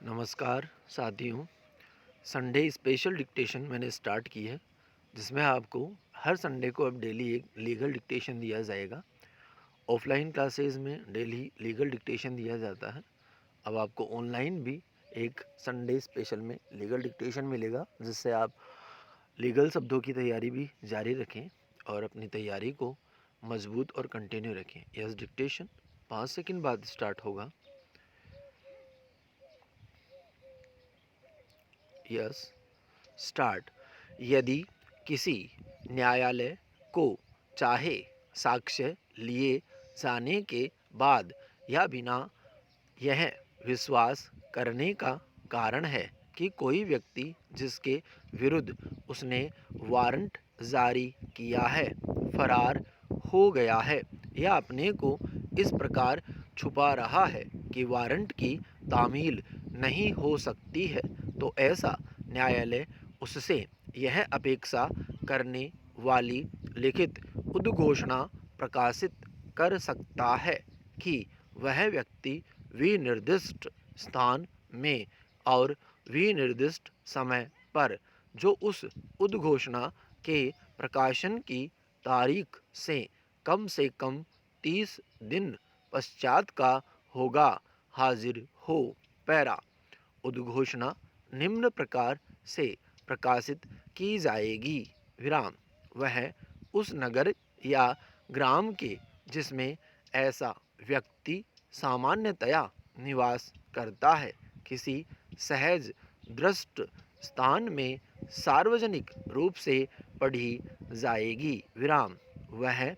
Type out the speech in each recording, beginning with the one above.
नमस्कार साथियों। Sunday special dictation मैंने स्टार्ट की है, जिसमें आपको हर संडे को अब डेली एक लीगल डिक्टेशन दिया जाएगा। ऑफलाइन क्लासेस में डेली लीगल डिक्टेशन दिया जाता है। अब आपको ऑनलाइन भी एक संडे स्पेशल में लीगल डिक्टेशन मिलेगा, जिससे आप लीगल शब्दों की तैयारी भी जारी रखें और अपनी तैयारी को मजबूत और कंटिन्यू रखें। यस, डिक्टेशन 5 सेकंड बाद स्टार्ट होगा। Yes, start. यदि किसी न्यायालय को चाहे साक्ष्य लिए जाने के बाद या बिना यह विश्वास करने का कारण है कि कोई व्यक्ति जिसके विरुद्ध उसने वारंट जारी किया है फरार हो गया है या अपने को इस प्रकार छुपा रहा है कि वारंट की तामील नहीं हो सकती है, तो ऐसा न्यायालय उससे यह अपेक्षा करने वाली लिखित उद्घोषणा प्रकाशित कर सकता है कि वह व्यक्ति विनिर्दिष्ट स्थान में और विनिर्दिष्ट समय पर, जो उस उद्घोषणा के प्रकाशन की तारीख से कम 30 दिन पश्चात का होगा, हाजिर हो। पैरा। उद्घोषणा निम्न प्रकार से प्रकाशित की जाएगी, विराम। वह उस नगर या ग्राम के जिसमें ऐसा व्यक्ति सामान्यतया निवास करता है, किसी सहज दृष्ट स्थान में सार्वजनिक रूप से पढ़ी जाएगी, विराम। वह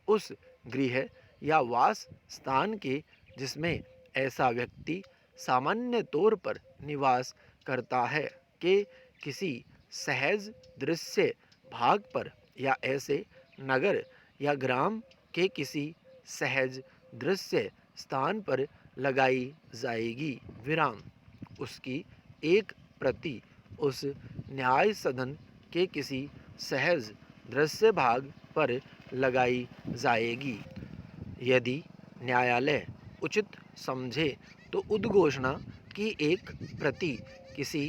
उस गृह या वास स्थान के जिसमें ऐसा व्यक्ति सामान्य तौर पर निवास करता है के किसी सहज दृश्य भाग पर या ऐसे नगर या ग्राम के किसी सहज दृश्य स्थान पर लगाई जाएगी, विराम। उसकी एक प्रति उस न्याय सदन के किसी सहज दृश्य भाग पर लगाई जाएगी। यदि न्यायालय उचित समझे तो उद्घोषणा की एक प्रति किसी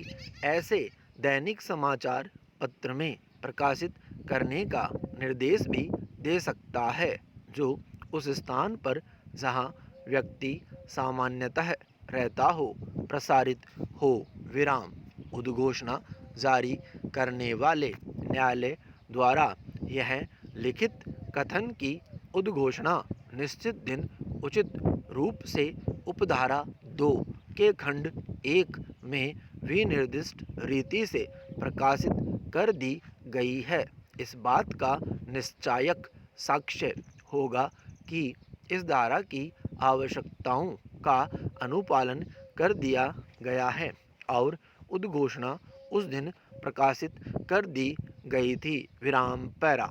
ऐसे दैनिक समाचार पत्र में प्रकाशित करने का निर्देश भी दे सकता है जो उस स्थान पर जहां व्यक्ति सामान्यतः रहता हो प्रसारित हो, विराम। उद्घोषणा जारी करने वाले न्यायालय द्वारा यह लिखित कथन की उद्घोषणा निश्चित दिन उचित रूप से उपधारा 2 के खंड 1 में विनिर्दिष्ट रीति से प्रकाशित कर दी गई है। इस बात का निश्चायक साक्ष्य होगा कि इस धारा की आवश्यकताओं का अनुपालन कर दिया गया है और उद्घोषणा उस दिन प्रकाशित कर दी गई थी, विराम। पैरा।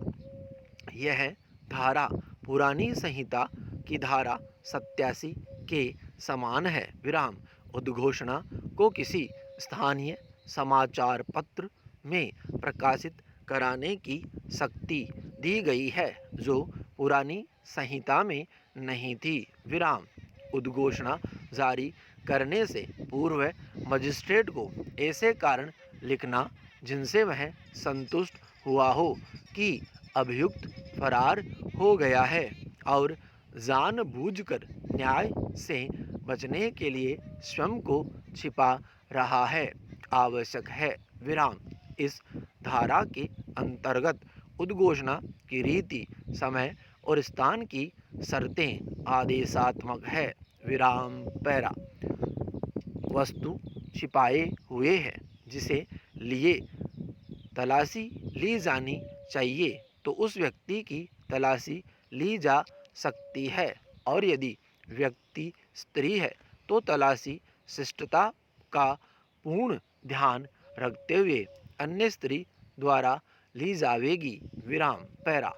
यह धारा पुरानी संहिता की धारा 87 के समान है, विराम। उद्घोषणा को किसी स्थानीय समाचार पत्र में प्रकाशित कराने की शक्ति दी गई है जो पुरानी संहिता में नहीं थी, विराम। उद्घोषणा जारी करने से पूर्व मजिस्ट्रेट को ऐसे कारण लिखना जिनसे वह संतुष्ट हुआ हो कि अभियुक्त फरार हो गया है और जानबूझकर न्याय से बचने के लिए स्वयं को छिपा रहा है, आवश्यक है, विराम। इस धारा के अंतर्गत उद्घोषणा की रीति, समय और स्थान की शर्तें आदेशात्मक है, विराम। पैरा। वस्तु छिपाए हुए है जिसे लिए तलाशी ली जानी चाहिए तो उस व्यक्ति की तलाशी ली जा सकती है, और यदि व्यक्ति स्त्री है तो तलाशी शिष्टता का पूर्ण ध्यान रखते हुए अन्य स्त्री द्वारा ली जाएगी, विराम। पैरा।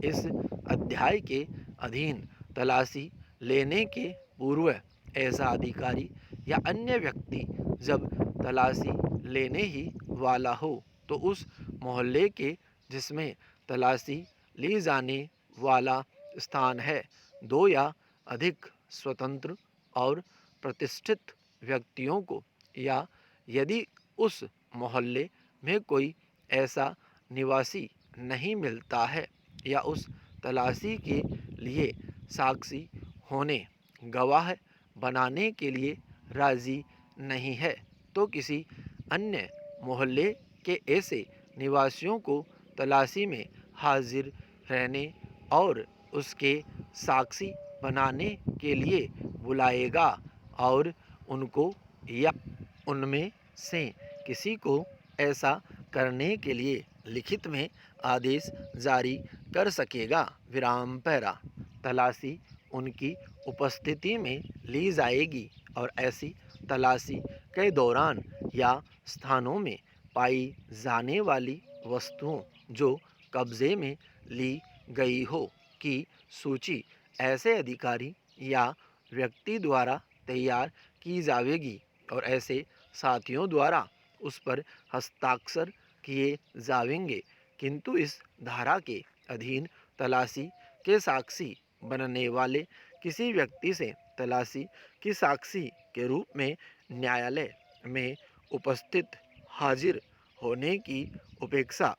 इस अध्याय के अधीन तलाशी लेने के पूर्व ऐसा अधिकारी या अन्य व्यक्ति जब तलाशी लेने ही वाला हो तो उस मोहल्ले के जिसमें तलाशी ली जाने वाला स्थान है 2 या अधिक स्वतंत्र और प्रतिष्ठित व्यक्तियों को या यदि उस मोहल्ले में कोई ऐसा निवासी नहीं मिलता है या उस तलाशी के लिए साक्षी होने, गवाह बनाने के लिए राज़ी नहीं है, तो किसी अन्य मोहल्ले के ऐसे निवासियों को तलाशी में हाजिर रहने और उसके साक्षी बनाने के लिए बुलाएगा और उनको या उनमें से किसी को ऐसा करने के लिए लिखित में आदेश जारी कर सकेगा। विराम पैरा। तलाशी उनकी उपस्थिति में ली जाएगी और ऐसी तलाशी के दौरान या स्थानों में पाई जाने वाली वस्तुओं जो कब्जे में ली गई हो की सूची ऐसे अधिकारी या व्यक्ति द्वारा तैयार की जाएगी और ऐसे साथियों द्वारा उस पर हस्ताक्षर किए जाएंगे। किंतु इस धारा के अधीन तलाशी के साक्षी बनने वाले किसी व्यक्ति से तलाशी की साक्षी के रूप में न्यायालय में उपस्थित हाजिर होने की अपेक्षा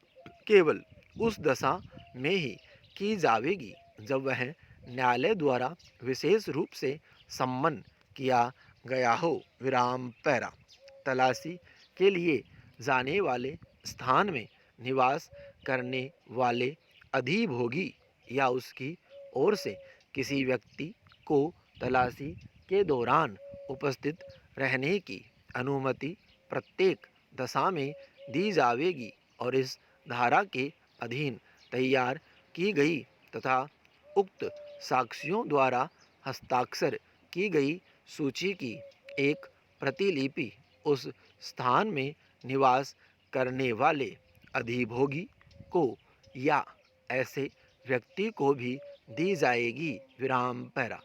केवल उस दशा में ही की जाएगी जब वह न्यायालय द्वारा विशेष रूप से सम्मन किया गया हो। विराम पैरा। तलाशी के लिए जाने वाले स्थान में निवास करने वाले अधिभोगी या उसकी ओर से किसी व्यक्ति को तलाशी के दौरान उपस्थित रहने की अनुमति प्रत्येक दशा में दी जाएगी और इस धारा के अधीन तैयार की गई तथा उक्त साक्षियों द्वारा हस्ताक्षर की गई सूची की एक प्रतिलिपि उस स्थान में निवास करने वाले अधिभोगी को या ऐसे व्यक्ति को भी दी जाएगी। विराम पैरा।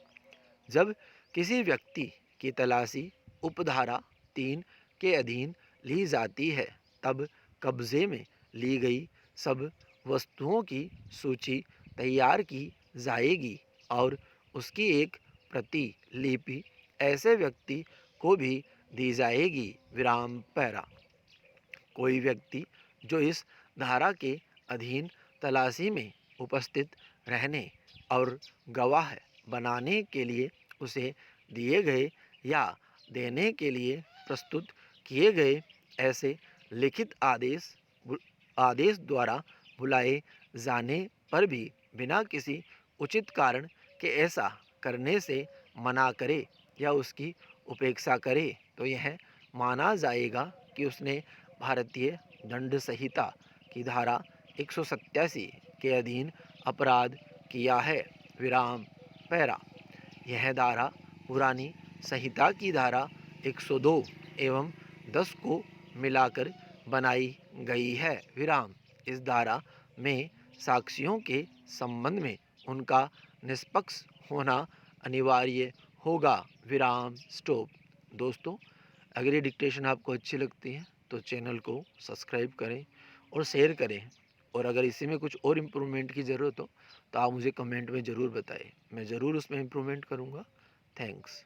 जब किसी व्यक्ति की तलाशी उपधारा 3 के अधीन ली जाती है तब कब्जे में ली गई सब वस्तुओं की सूची तैयार की जाएगी और उसकी एक प्रतिलिपि ऐसे व्यक्ति को भी दी जाएगी। विराम पैरा। कोई व्यक्ति जो इस धारा के अधीन तलाशी में उपस्थित रहने और गवाह बनाने के लिए उसे दिए गए या देने के लिए प्रस्तुत किए गए ऐसे लिखित आदेश द्वारा बुलाए जाने पर भी बिना किसी उचित कारण के ऐसा करने से मना करे या उसकी उपेक्षा करे तो यह माना जाएगा कि उसने भारतीय दंड संहिता की धारा 187 के अधीन अपराध किया है। विराम पैरा। यह धारा पुरानी संहिता की धारा 102 एवं 10 को मिलाकर बनाई गई है। विराम। इस धारा में साक्षियों के संबंध में उनका निष्पक्ष होना अनिवार्य होगा। विराम स्टॉप। दोस्तों, अगर ये डिक्टेशन आपको अच्छी लगती है तो चैनल को सब्सक्राइब करें और शेयर करें और अगर इसी में कुछ और इम्प्रूवमेंट की ज़रूरत हो तो आप मुझे कमेंट में ज़रूर बताएं, मैं ज़रूर उसमें इम्प्रूवमेंट करूँगा। थैंक्स।